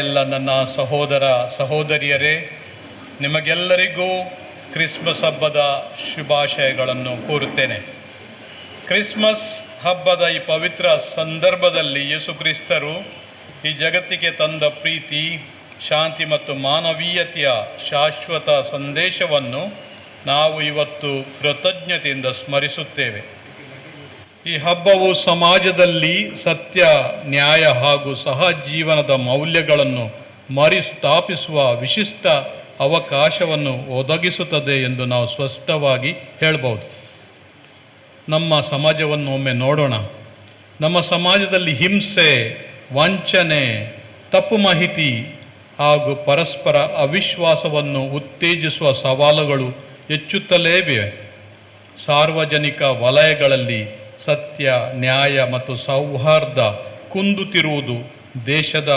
ಎಲ್ಲ ನನ್ನ ಸಹೋದರ ಸಹೋದರಿಯರೇ, ನಿಮಗೆಲ್ಲರಿಗೂ ಕ್ರಿಸ್ಮಸ್ ಹಬ್ಬದ ಶುಭಾಶಯಗಳನ್ನು ಕೋರುತ್ತೇನೆ. ಕ್ರಿಸ್ಮಸ್ ಹಬ್ಬದ ಈ ಪವಿತ್ರ ಸಂದರ್ಭದಲ್ಲಿ ಯೇಸು ಕ್ರಿಸ್ತರು ಈ ಜಗತ್ತಿಗೆ ತಂದ ಪ್ರೀತಿ, ಶಾಂತಿ ಮತ್ತು ಮಾನವೀಯತೆಯ ಶಾಶ್ವತ ಸಂದೇಶವನ್ನು ನಾವು ಇವತ್ತು ಕೃತಜ್ಞತೆಯಿಂದ ಸ್ಮರಿಸುತ್ತೇವೆ. ಈ ಹಬ್ಬವು ಸಮಾಜದಲ್ಲಿ ಸತ್ಯ, ನ್ಯಾಯ ಹಾಗೂ ಸಹಜೀವನದ ಮೌಲ್ಯಗಳನ್ನು ಮರುಸ್ಥಾಪಿಸುವ ವಿಶಿಷ್ಟ ಅವಕಾಶವನ್ನು ಒದಗಿಸುತ್ತದೆ ಎಂದು ನಾವು ಸ್ಪಷ್ಟವಾಗಿ ಹೇಳಬಹುದು. ನಮ್ಮ ಸಮಾಜವನ್ನು ಒಮ್ಮೆ ನೋಡೋಣ. ನಮ್ಮ ಸಮಾಜದಲ್ಲಿ ಹಿಂಸೆ, ವಂಚನೆ, ತಪ್ಪು ಮಾಹಿತಿ ಹಾಗೂ ಪರಸ್ಪರ ಅವಿಶ್ವಾಸವನ್ನು ಉತ್ತೇಜಿಸುವ ಸವಾಲುಗಳು ಹೆಚ್ಚುತ್ತಲೇ ಇವೆ. ಸಾರ್ವಜನಿಕ ವಲಯಗಳಲ್ಲಿ ಸತ್ಯ, ನ್ಯಾಯ ಮತ್ತು ಸೌಹಾರ್ದ ಕುಂದುತ್ತಿರುವುದು ದೇಶದ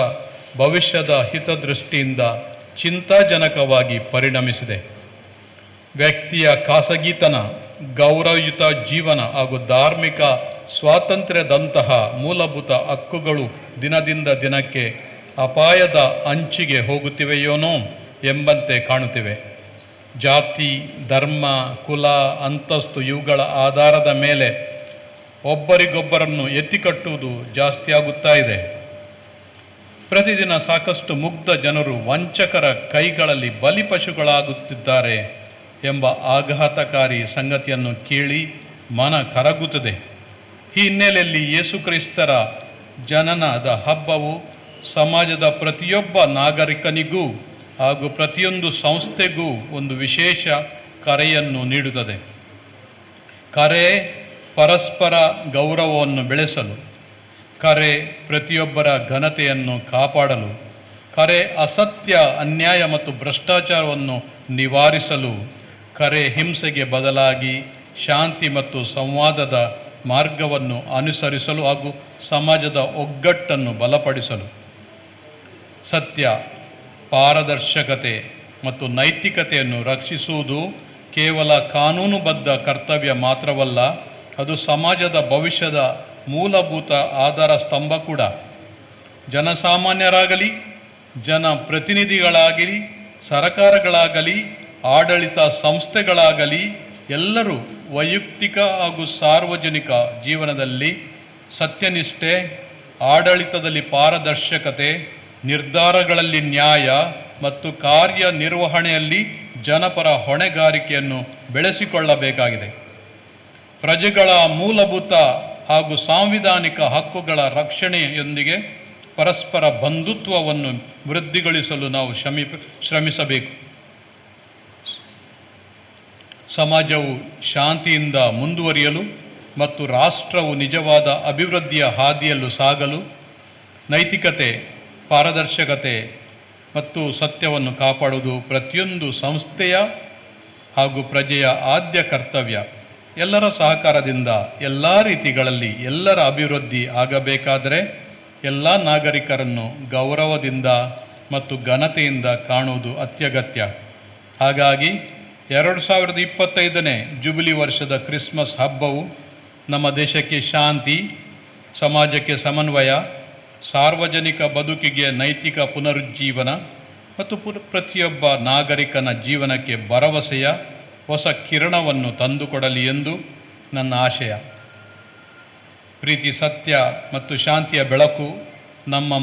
ಭವಿಷ್ಯದ ಹಿತದೃಷ್ಟಿಯಿಂದ ಚಿಂತಾಜನಕವಾಗಿ ಪರಿಣಮಿಸಿದೆ. ವ್ಯಕ್ತಿಯ ಖಾಸಗಿತನ, ಗೌರವಯುತ ಜೀವನ ಹಾಗೂ ಧಾರ್ಮಿಕ ಸ್ವಾತಂತ್ರ್ಯದಂತಹ ಮೂಲಭೂತ ಹಕ್ಕುಗಳು ದಿನದಿಂದ ದಿನಕ್ಕೆ ಅಪಾಯದ ಅಂಚಿಗೆ ಹೋಗುತ್ತಿವೆಯೋನೋ ಎಂಬಂತೆ ಕಾಣುತ್ತಿವೆ. ಜಾತಿ, ಧರ್ಮ, ಕುಲ, ಅಂತಸ್ತು ಇವುಗಳ ಆಧಾರದ ಮೇಲೆ ಒಬ್ಬರಿಗೊಬ್ಬರನ್ನು ಎತ್ತಿಕಟ್ಟುವುದು ಜಾಸ್ತಿಯಾಗುತ್ತಾ ಇದೆ. ಪ್ರತಿದಿನ ಸಾಕಷ್ಟು ಮುಗ್ಧ ಜನರು ವಂಚಕರ ಕೈಗಳಲ್ಲಿ ಬಲಿಪಶುಗಳಾಗುತ್ತಿದ್ದಾರೆ ಎಂಬ ಆಘಾತಕಾರಿ ಸಂಗತಿಯನ್ನು ಕೇಳಿ ಮನ ಕರಗುತ್ತದೆ. ಈ ಹಿನ್ನೆಲೆಯಲ್ಲಿ ಯೇಸು ಕ್ರಿಸ್ತರ ಜನನದ ಹಬ್ಬವು ಸಮಾಜದ ಪ್ರತಿಯೊಬ್ಬ ನಾಗರಿಕನಿಗೂ ಹಾಗೂ ಪ್ರತಿಯೊಂದು ಸಂಸ್ಥೆಗೂ ಒಂದು ವಿಶೇಷ ಕರೆಯನ್ನು ನೀಡುತ್ತದೆ. ಕರೆ ಪರಸ್ಪರ ಗೌರವವನ್ನು ಬೆಳೆಸಲು, ಕರೆ ಪ್ರತಿಯೊಬ್ಬರ ಘನತೆಯನ್ನು ಕಾಪಾಡಲು, ಕರೆ ಅಸತ್ಯ, ಅನ್ಯಾಯ ಮತ್ತು ಭ್ರಷ್ಟಾಚಾರವನ್ನು ನಿವಾರಿಸಲು, ಕರೆ ಹಿಂಸೆಗೆ ಬದಲಾಗಿ ಶಾಂತಿ ಮತ್ತು ಸಂವಾದದ ಮಾರ್ಗವನ್ನು ಅನುಸರಿಸಲು ಹಾಗೂ ಸಮಾಜದ ಒಗ್ಗಟ್ಟನ್ನು ಬಲಪಡಿಸಲು. ಸತ್ಯ, ಪಾರದರ್ಶಕತೆ ಮತ್ತು ನೈತಿಕತೆಯನ್ನು ರಕ್ಷಿಸುವುದು ಕೇವಲ ಕಾನೂನುಬದ್ಧ ಕರ್ತವ್ಯ ಮಾತ್ರವಲ್ಲ, ಅದು ಸಮಾಜದ ಭವಿಷ್ಯದ ಮೂಲಭೂತ ಆಧಾರ ಸ್ತಂಭ ಕೂಡ. ಜನಸಾಮಾನ್ಯರಾಗಲಿ, ಜನಪ್ರತಿನಿಧಿಗಳಾಗಲಿ, ಸರ್ಕಾರಗಳಾಗಲಿ, ಆಡಳಿತ ಸಂಸ್ಥೆಗಳಾಗಲಿ ಎಲ್ಲರೂ ವೈಯಕ್ತಿಕ ಹಾಗೂ ಸಾರ್ವಜನಿಕ ಜೀವನದಲ್ಲಿ ಸತ್ಯನಿಷ್ಠೆ, ಆಡಳಿತದಲ್ಲಿ ಪಾರದರ್ಶಕತೆ, ನಿರ್ಧಾರಗಳಲ್ಲಿ ನ್ಯಾಯ ಮತ್ತು ಕಾರ್ಯನಿರ್ವಹಣೆಯಲ್ಲಿ ಜನಪರ ಹೊಣೆಗಾರಿಕೆಯನ್ನು ಬೆಳೆಸಿಕೊಳ್ಳಬೇಕಾಗಿದೆ. ಪ್ರಜೆಗಳ ಮೂಲಭೂತ ಹಾಗೂ ಸಾಂವಿಧಾನಿಕ ಹಕ್ಕುಗಳ ರಕ್ಷಣೆಯೊಂದಿಗೆ ಪರಸ್ಪರ ಬಂಧುತ್ವವನ್ನು ವೃದ್ಧಿಗೊಳಿಸಲು ನಾವು ಶ್ರಮಿಸಬೇಕು. ಸಮಾಜವು ಶಾಂತಿಯಿಂದ ಮುಂದುವರಿಯಲು ಮತ್ತು ರಾಷ್ಟ್ರವು ನಿಜವಾದ ಅಭಿವೃದ್ಧಿಯ ಹಾದಿಯಲ್ಲೂ ಸಾಗಲು ನೈತಿಕತೆ, ಪಾರದರ್ಶಕತೆ ಮತ್ತು ಸತ್ಯವನ್ನು ಕಾಪಾಡುವುದು ಪ್ರತಿಯೊಂದು ಸಂಸ್ಥೆಯ ಹಾಗೂ ಪ್ರಜೆಯ ಆದ್ಯ ಕರ್ತವ್ಯ. ಎಲ್ಲರ ಸಹಕಾರದಿಂದ ಎಲ್ಲ ರೀತಿಗಳಲ್ಲಿ ಎಲ್ಲರ ಅಭಿವೃದ್ಧಿ ಆಗಬೇಕಾದರೆ ಎಲ್ಲ ನಾಗರಿಕರನ್ನು ಗೌರವದಿಂದ ಮತ್ತು ಘನತೆಯಿಂದ ಕಾಣುವುದು ಅತ್ಯಗತ್ಯ. ಹಾಗಾಗಿ 2025ನೇ ಜುಬಿಲಿ ವರ್ಷದ ಕ್ರಿಸ್ಮಸ್ ಹಬ್ಬವು ನಮ್ಮ ದೇಶಕ್ಕೆ ಶಾಂತಿ, ಸಮಾಜಕ್ಕೆ ಸಮನ್ವಯ, ಸಾರ್ವಜನಿಕ ಬದುಕಿಗೆ ನೈತಿಕ ಪುನರುಜ್ಜೀವನ ಮತ್ತು ಪ್ರತಿಯೊಬ್ಬ ನಾಗರಿಕನ ಜೀವನಕ್ಕೆ ಭರವಸೆಯ ಹೊಸ ಕಿರಣವನ್ನು ತಂದುಕೊಡಲಿ ಎಂದು ನನ್ನ ಆಶಯ. ಪ್ರೀತಿ, ಸತ್ಯ ಮತ್ತು ಶಾಂತಿಯ ಬೆಳಕು ನಮ್ಮ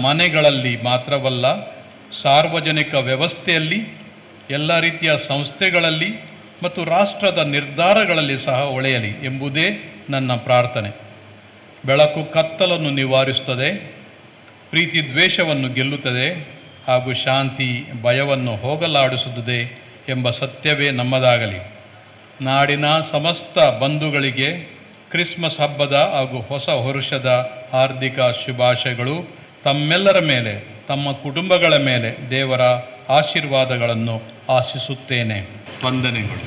ಮನೆಗಳಲ್ಲಿ ಮಾತ್ರವಲ್ಲ, ಸಾರ್ವಜನಿಕ ವ್ಯವಸ್ಥೆಯಲ್ಲಿ, ಎಲ್ಲ ರೀತಿಯ ಸಂಸ್ಥೆಗಳಲ್ಲಿ ಮತ್ತು ರಾಷ್ಟ್ರದ ನಿರ್ಧಾರಗಳಲ್ಲಿ ಸಹ ಹೊಳೆಯಲಿ ಎಂಬುದೇ ನನ್ನ ಪ್ರಾರ್ಥನೆ. ಬೆಳಕು ಕತ್ತಲನ್ನು ನಿವಾರಿಸುತ್ತದೆ, ಪ್ರೀತಿ ದ್ವೇಷವನ್ನು ಗೆಲ್ಲುತ್ತದೆ ಹಾಗೂ ಶಾಂತಿ ಭಯವನ್ನು ಹೋಗಲಾಡಿಸುತ್ತದೆ ಎಂಬ ಸತ್ಯವೇ ನಮ್ಮದಾಗಲಿ. ನಾಡಿನ ಸಮಸ್ತ ಬಂಧುಗಳಿಗೆ ಕ್ರಿಸ್ಮಸ್ ಹಬ್ಬದ ಹಾಗೂ ಹೊಸ ವರುಷದ ಹಾರ್ದಿಕ ಶುಭಾಶಯಗಳು. ತಮ್ಮೆಲ್ಲರ ಮೇಲೆ, ತಮ್ಮ ಕುಟುಂಬಗಳ ಮೇಲೆ ದೇವರ ಆಶೀರ್ವಾದಗಳನ್ನು ಆಶಿಸುತ್ತೇನೆ. ವಂದನೆಗಳು.